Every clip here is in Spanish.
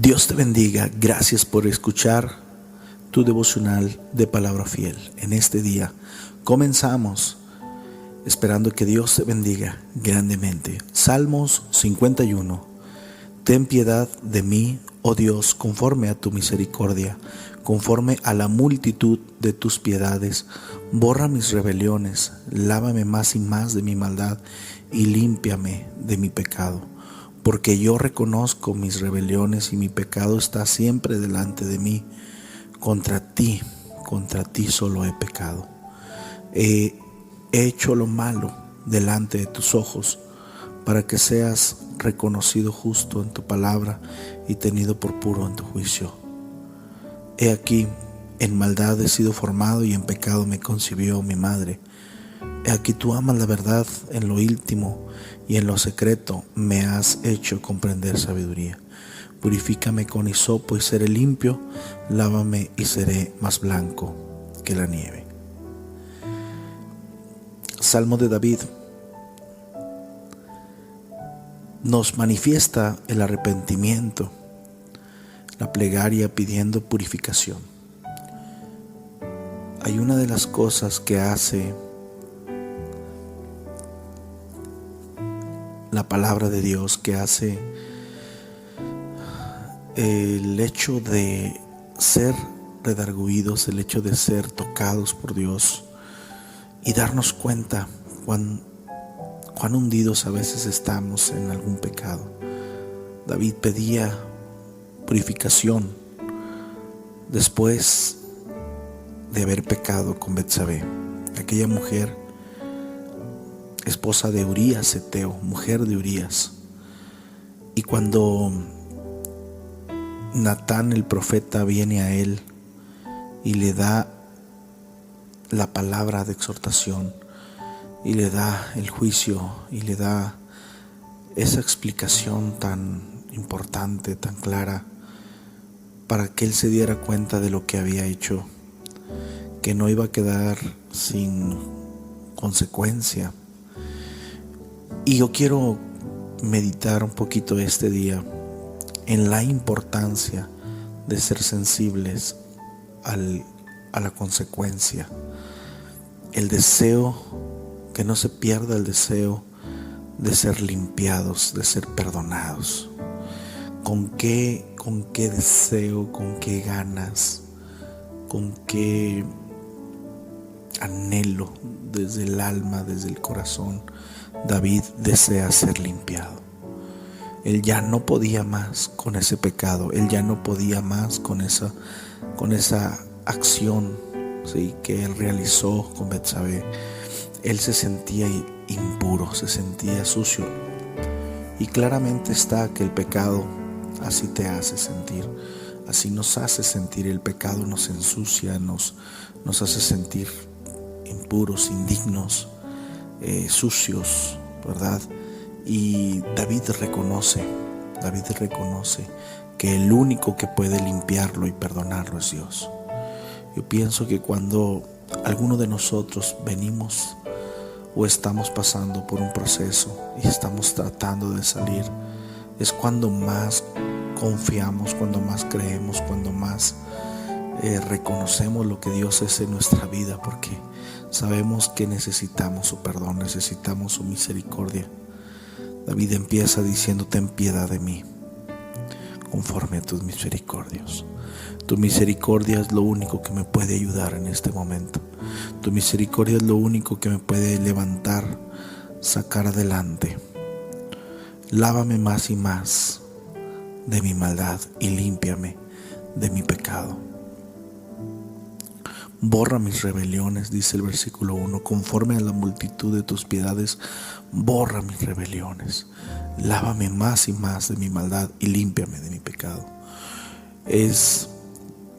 Dios te bendiga. Gracias por escuchar tu devocional de Palabra Fiel. En este día comenzamos esperando que Dios te bendiga grandemente. Salmos 51. Ten piedad de mí, oh Dios, conforme a tu misericordia, conforme a la multitud de tus piedades. Borra mis rebeliones, lávame más y más de mi maldad y límpiame de mi pecado. Porque yo reconozco mis rebeliones y mi pecado está siempre delante de mí. Contra ti solo he pecado. He hecho lo malo delante de tus ojos, para que seas reconocido justo en tu palabra y tenido por puro en tu juicio. He aquí, en maldad he sido formado y en pecado me concibió mi madre. He aquí tú amas la verdad en lo íntimo y en lo secreto me has hecho comprender sabiduría. Purifícame con hisopo y seré limpio, lávame y seré más blanco que la nieve. Salmo de David nos manifiesta el arrepentimiento, la plegaria pidiendo purificación. Hay una de las cosas que hace la palabra de Dios, que hace el hecho de ser redarguidos, el hecho de ser tocados por Dios y darnos cuenta cuán hundidos a veces estamos en algún pecado. David pedía purificación después de haber pecado con Betsabé, aquella mujer, esposa de Urías Heteo, mujer de Urías. Y cuando Natán el profeta viene a él y le da la palabra de exhortación y le da el juicio y le da esa explicación tan importante, tan clara, para que él se diera cuenta de lo que había hecho, que no iba a quedar sin consecuencia. Y yo quiero meditar un poquito este día en la importancia de ser sensibles a la consecuencia. El deseo, que no se pierda el deseo de ser limpiados, de ser perdonados. ¿Con qué deseo, con qué ganas, con qué anhelo desde el alma, desde el corazón David desea ser limpiado? Él ya no podía más con ese pecado, él ya no podía más con esa acción, ¿sí?, que él realizó con Betsabé. Él se sentía impuro, se sentía sucio. Y claramente está que el pecado así te hace sentir, así nos hace sentir. El pecado nos ensucia, nos hace sentir impuros, indignos, sucios, ¿verdad? Y David reconoce que el único que puede limpiarlo y perdonarlo es Dios. Yo pienso que cuando alguno de nosotros venimos o estamos pasando por un proceso y estamos tratando de salir, es cuando más confiamos, cuando más creemos, cuando más reconocemos lo que Dios es en nuestra vida, porque sabemos que necesitamos su perdón, necesitamos su misericordia. David empieza diciendo: ten piedad de mí, conforme a tus misericordias. Tu misericordia es lo único que me puede ayudar en este momento. Tu misericordia es lo único que me puede levantar, sacar adelante. Lávame más y más de mi maldad y límpiame de mi pecado. Borra mis rebeliones, dice el versículo 1, conforme a la multitud de tus piedades, borra mis rebeliones. Lávame más y más de mi maldad y límpiame de mi pecado. Es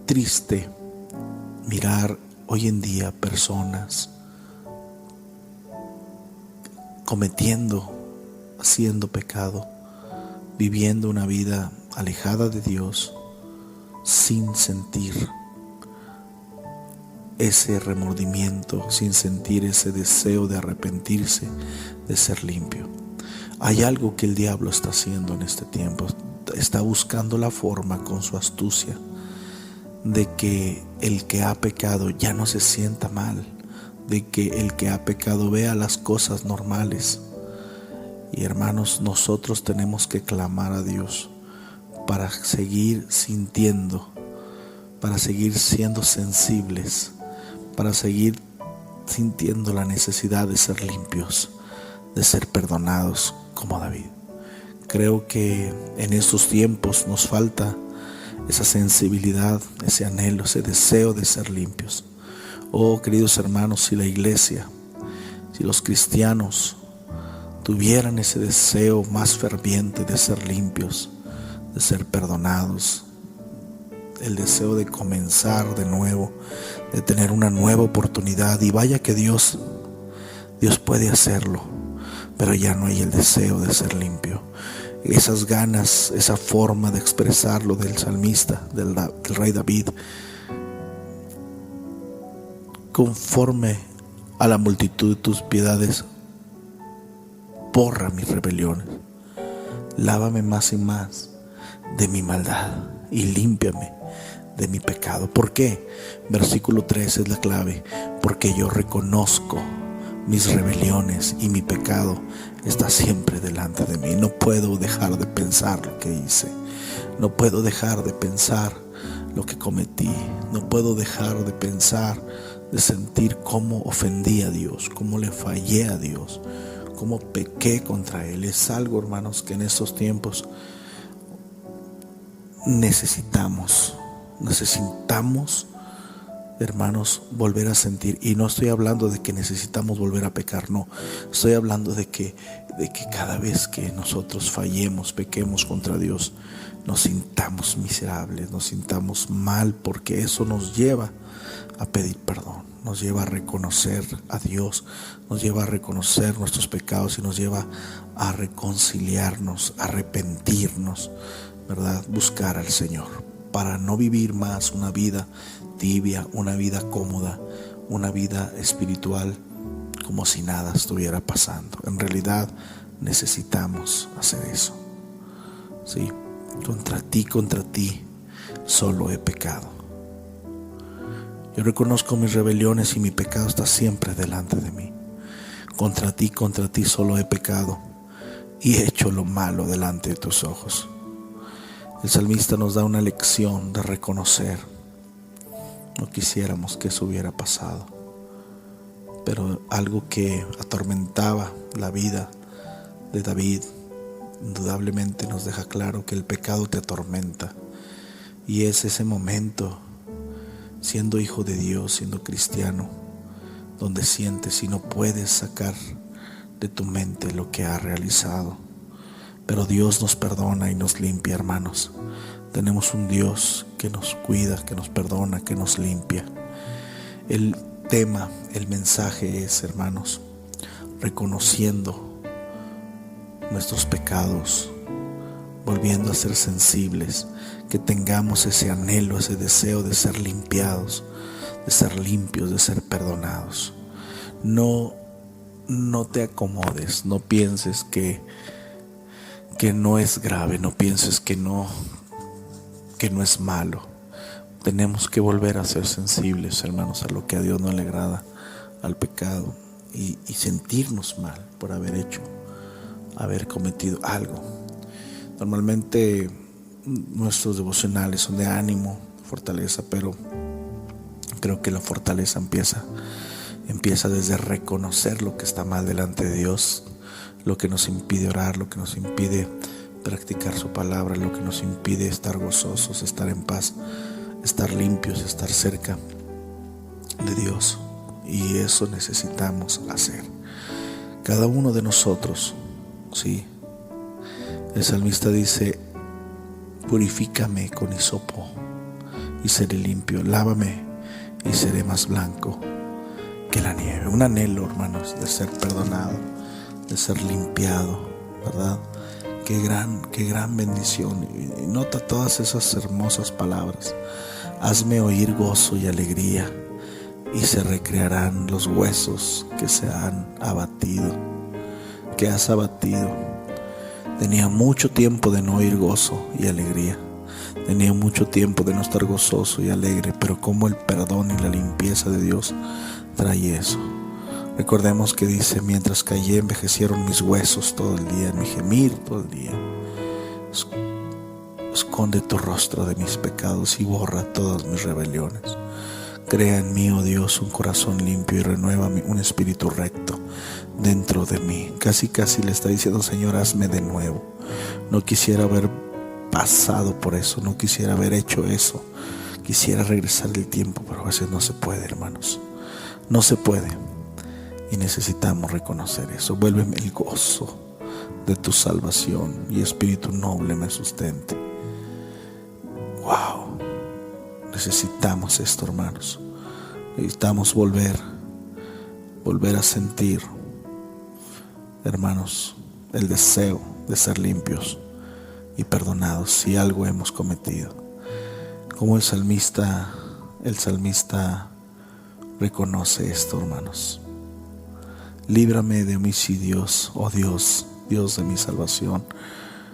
triste mirar hoy en día personas haciendo pecado, viviendo una vida alejada de Dios, sin sentir ese remordimiento, sin sentir ese deseo de arrepentirse, de ser limpio. Hay algo que el diablo está haciendo en este tiempo. está buscando la forma con su astucia de que el que ha pecado ya no se sienta mal, de que el que ha pecado vea las cosas normales. Y hermanos, nosotros tenemos que clamar a Dios para seguir sintiendo, para seguir siendo sensibles, para seguir sintiendo la necesidad de ser limpios, de ser perdonados como David. Creo que en estos tiempos nos falta esa sensibilidad, ese anhelo, ese deseo de ser limpios. Oh, queridos hermanos, si la iglesia, si los cristianos tuvieran ese deseo más ferviente de ser limpios, de ser perdonados, el deseo de comenzar de nuevo, de tener una nueva oportunidad, y vaya que Dios puede hacerlo, pero ya no hay el deseo de ser limpio. Esas ganas, esa forma de expresarlo del salmista, del rey David: conforme a la multitud de tus piedades, borra mis rebeliones, lávame más y más de mi maldad y límpiame de mi pecado. ¿Por qué? Versículo 3 es la clave: porque yo reconozco mis rebeliones y mi pecado está siempre delante de mí. No puedo dejar de pensar lo que hice, no puedo dejar de pensar lo que cometí, no puedo dejar de pensar, de sentir cómo ofendí a Dios, cómo le fallé a Dios, cómo pequé contra Él. Es algo, hermanos, que en estos tiempos necesitamos, hermanos, volver a sentir. Y no estoy hablando de que necesitamos volver a pecar, no. Estoy hablando de que cada vez que nosotros fallemos, pequemos contra Dios, nos sintamos miserables, nos sintamos mal, porque eso nos lleva a pedir perdón, nos lleva a reconocer a Dios, nos lleva a reconocer nuestros pecados y nos lleva a reconciliarnos, a arrepentirnos, ¿verdad? Buscar al Señor para no vivir más una vida tibia, una vida cómoda, una vida espiritual como si nada estuviera pasando. En realidad necesitamos hacer eso. Sí, contra ti solo he pecado. Yo reconozco mis rebeliones y mi pecado está siempre delante de mí. Contra ti solo he pecado y he hecho lo malo delante de tus ojos. El salmista nos da una lección de reconocer. No quisiéramos que eso hubiera pasado, pero algo que atormentaba la vida de David indudablemente nos deja claro que el pecado te atormenta, y es ese momento, siendo hijo de Dios, siendo cristiano, donde sientes y no puedes sacar de tu mente lo que has realizado. Pero Dios nos perdona y nos limpia, hermanos. Tenemos un Dios que nos cuida, que nos perdona, que nos limpia. El tema, el mensaje es, hermanos, reconociendo nuestros pecados, volviendo a ser sensibles, que tengamos ese anhelo, ese deseo de ser limpiados, de ser limpios, de ser perdonados. No te acomodes, no pienses que no es grave, no pienses que no es malo. Tenemos que volver a ser sensibles, hermanos, a lo que a Dios no le agrada, al pecado, y sentirnos mal por haber cometido algo. Normalmente nuestros devocionales son de ánimo, fortaleza, pero creo que la fortaleza empieza desde reconocer lo que está mal delante de Dios, lo que nos impide orar, lo que nos impide practicar su palabra, lo que nos impide estar gozosos, estar en paz, estar limpios, estar cerca de Dios. Y eso necesitamos hacer, cada uno de nosotros. Sí, el salmista dice: purifícame con hisopo y seré limpio, lávame y seré más blanco que la nieve. Un anhelo, hermanos, de ser perdonado, de ser limpiado, ¿verdad? Qué gran bendición. Y nota todas esas hermosas palabras: hazme oír gozo y alegría, y se recrearán los huesos que se han abatido. Que has abatido. Tenía mucho tiempo de no oír gozo y alegría. Tenía mucho tiempo de no estar gozoso y alegre, pero como el perdón y la limpieza de Dios trae eso. Recordemos que dice: mientras callé envejecieron mis huesos todo el día, mi gemir todo el día. Esconde tu rostro de mis pecados y borra todas mis rebeliones. Crea en mí, oh Dios, un corazón limpio y renueva un espíritu recto dentro de mí. Casi le está diciendo: Señor, hazme de nuevo. No quisiera haber pasado por eso, no quisiera haber hecho eso. Quisiera regresar el tiempo, pero a veces no se puede, hermanos. No se puede. Y necesitamos reconocer eso. Vuélveme el gozo de tu salvación y espíritu noble me sustente. Wow. Necesitamos esto, hermanos. Necesitamos volver a sentir, hermanos, el deseo de ser limpios y perdonados si algo hemos cometido. Como el salmista reconoce esto, hermanos. Líbrame de homicidios, oh Dios, Dios de mi salvación.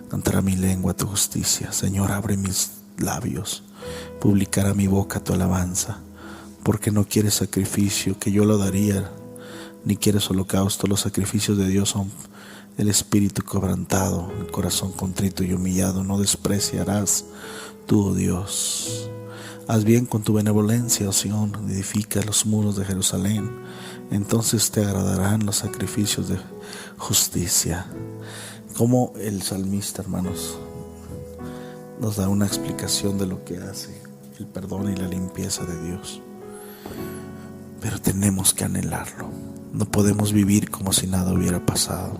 Cantará mi lengua tu justicia. Señor, abre mis labios. Publicará mi boca tu alabanza. Porque no quieres sacrificio, que yo lo daría, ni quieres holocausto. Los sacrificios de Dios son el espíritu quebrantado, el corazón contrito y humillado. No despreciarás tú, oh Dios. Haz bien con tu benevolencia, oh Sión, edifica los muros de Jerusalén. Entonces te agradarán los sacrificios de justicia. Como el salmista, hermanos, nos da una explicación de lo que hace el perdón y la limpieza de Dios. Pero tenemos que anhelarlo. No podemos vivir como si nada hubiera pasado.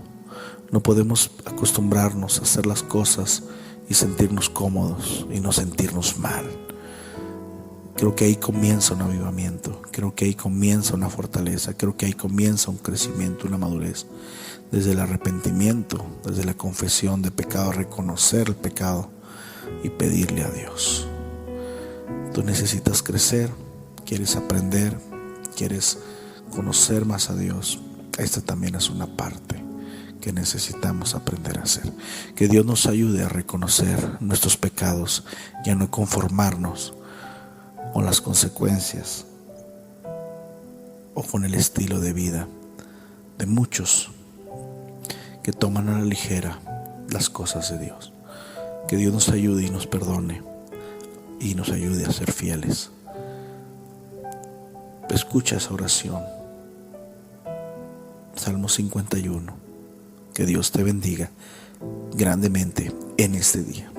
No podemos acostumbrarnos a hacer las cosas y sentirnos cómodos y no sentirnos mal. Creo que ahí comienza un avivamiento. Creo que ahí comienza una fortaleza. Creo que ahí comienza un crecimiento, una madurez. Desde el arrepentimiento, desde la confesión de pecado, reconocer el pecado y pedirle a Dios. Tú necesitas crecer, quieres aprender, quieres conocer más a Dios. Esta también es una parte que necesitamos aprender a hacer. Que Dios nos ayude a reconocer nuestros pecados y a no conformarnos con las consecuencias o con el estilo de vida de muchos que toman a la ligera las cosas de Dios. Que Dios nos ayude y nos perdone y nos ayude a ser fieles. Escucha esa oración. Salmo 51. Que Dios te bendiga grandemente en este día.